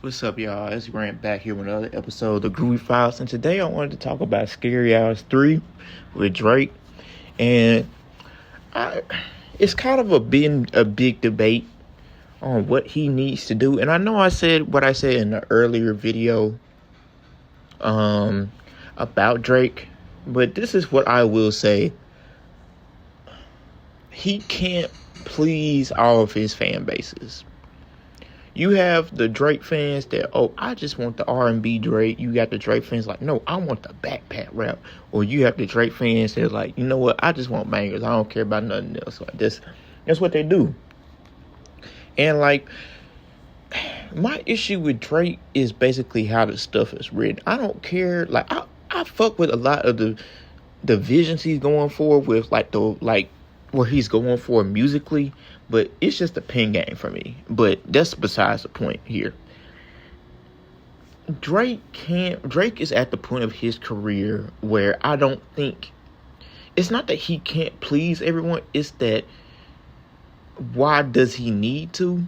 What's up, y'all? It's Grant back here with another episode of the Groovy Files, and today I wanted to talk about Scary Hours 3 with Drake. And I, it's kind of been a big debate on what he needs to do. And I know I said what I said in the earlier video about Drake, but this is what I will say. He can't please all of his fan bases. You have the Drake fans that, I just want the R&B Drake. You got the Drake fans like, no, I want the backpack rap. Or you have the Drake fans that like, you know what, I just want bangers. I don't care about nothing else. Like that's what they do. And like, my issue with Drake is basically how the stuff is written. I don't care. Like, I fuck with a lot of the visions he's going for with where he's going for musically, but it's just a pen game for me. But that's besides the point here. Drake is at the point of his career where I don't think it's not that he can't please everyone, it's that why does he need to?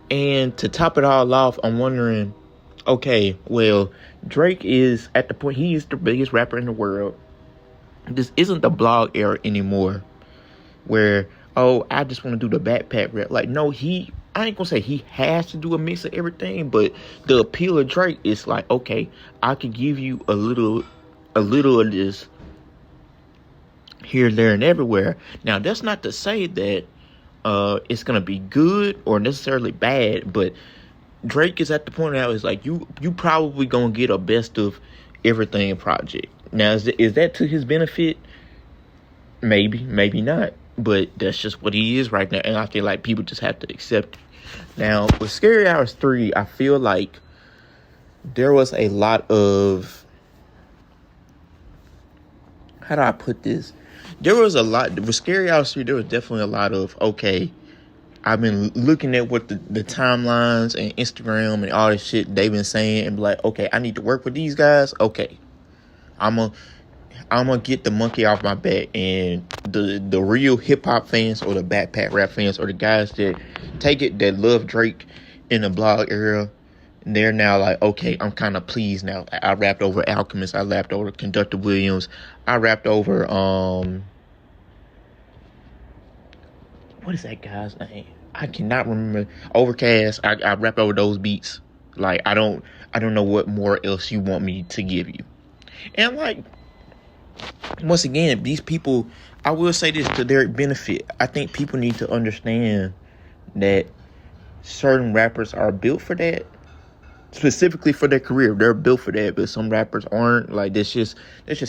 And to top it all off, I'm wondering, okay, well, Drake is at the point, he is the biggest rapper in the world. This isn't the blog era anymore where, I just want to do the backpack rap. Like, no, I ain't gonna say he has to do a mix of everything, but the appeal of Drake is like, okay, I could give you a little of this here, there, and everywhere. Now, that's not to say that it's gonna be good or necessarily bad, but Drake is at the point now, it's like, you probably gonna get a best of everything project. Now, is that to his benefit? Maybe not. But that's just what he is right now. And I feel like people just have to accept it. Now, with Scary Hours 3, I feel like there was a lot of... How do I put this? There was a lot... With Scary Hours 3, there was definitely a lot of, okay, I've been looking at what the timelines and Instagram and all this shit they've been saying and be like, okay, I need to work with these guys. Okay. I'm gonna get the monkey off my back, and the real hip hop fans or the backpack rap fans or the guys that take it, that love Drake in the blog era, they're now like, okay, I'm kind of pleased now. I rapped over Alchemist, I rapped over Conductor Williams, I rapped over what is that guy's name? I cannot remember. Overcast. I rapped over those beats. Like, I don't know what more else you want me to give you. And like, once again, these people, I will say this to their benefit. I think people need to understand that certain rappers are built for that, specifically for their career. They're built for that, but some rappers aren't. Like, that's just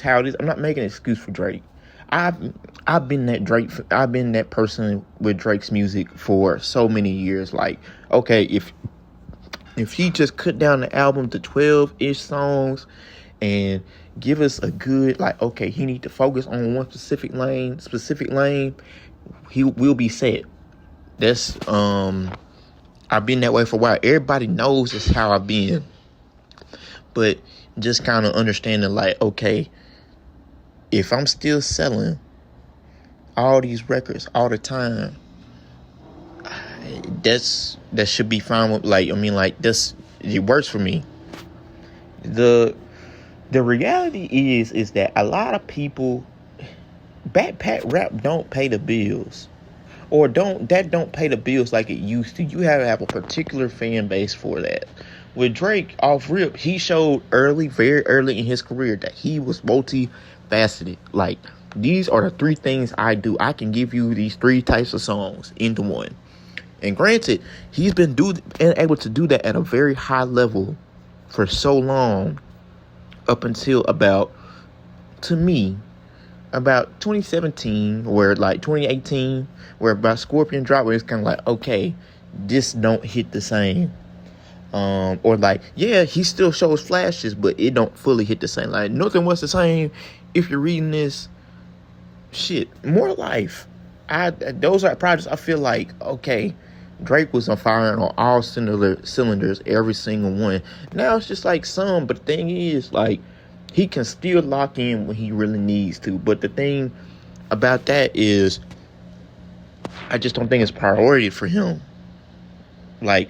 how it is. I'm not making an excuse for Drake. I've been that person with Drake's music for so many years. Like, okay, if he just cut down the album to 12-ish songs and give us a good, like, okay, he need to focus on one specific lane, he will be set. That's, I've been that way for a while. Everybody knows that's how I've been. But just kind of understanding, like, okay, if I'm still selling all these records all the time, that should be fine with, like, I mean, like, it works for me. The reality is that a lot of people, backpack rap don't pay the bills, or don't pay the bills like it used to. You have a particular fan base for that. With Drake, off rip, he showed very early in his career that he was multifaceted. Like, these are the three things I do. I can give you these three types of songs into one. And granted, he's been able to do that at a very high level for so long, up until about 2017, where like 2018, where about Scorpion dropped, where it's kind of like, okay, this don't hit the same. Or like, yeah, he still shows flashes, but it don't fully hit the same. Like, nothing was the same. If you're reading this shit, More Life, those are projects I feel like, okay, Drake was on fire on all cylinders, every single one. Now it's just like some, but the thing is, like, he can still lock in when he really needs to. But the thing about that is, I just don't think it's priority for him. Like,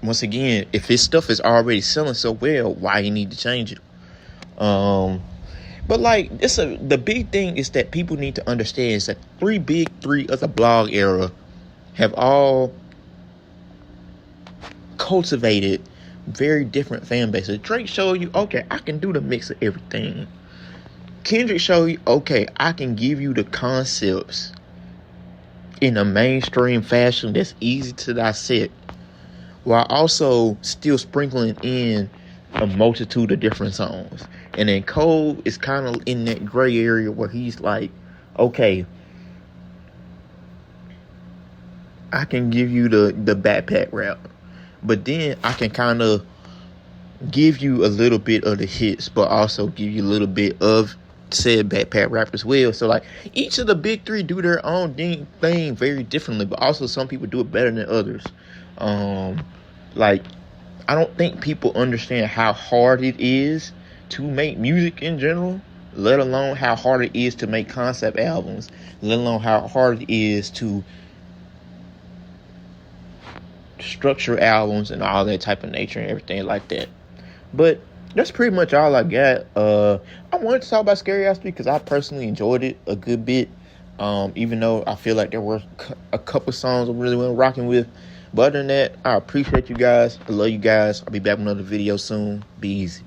once again, if his stuff is already selling so well, why you need to change it? But like the big thing is that people need to understand is that big three of the blog era have all cultivated very different fan bases. Drake showed you, okay, I can do the mix of everything. Kendrick showed you, okay, I can give you the concepts in a mainstream fashion that's easy to dissect, while also still sprinkling in a multitude of different songs. And then Cole is kind of in that gray area where he's like, okay, I can give you the backpack rap, but then I can kind of give you a little bit of the hits, but also give you a little bit of said backpack rap as well. So like each of the big three do their own thing very differently, but also some people do it better than others. Like I don't think people understand how hard it is to make music in general, let alone how hard it is to make concept albums, let alone how hard it is to structure albums and all that type of nature and everything like that. But that's pretty much all I got. I wanted to talk about Scary because I personally enjoyed it a good bit, even though I feel like there were a couple songs I really wasn't rocking with. But other than that, I appreciate you guys. I love you guys. I'll be back with another video soon. Be easy.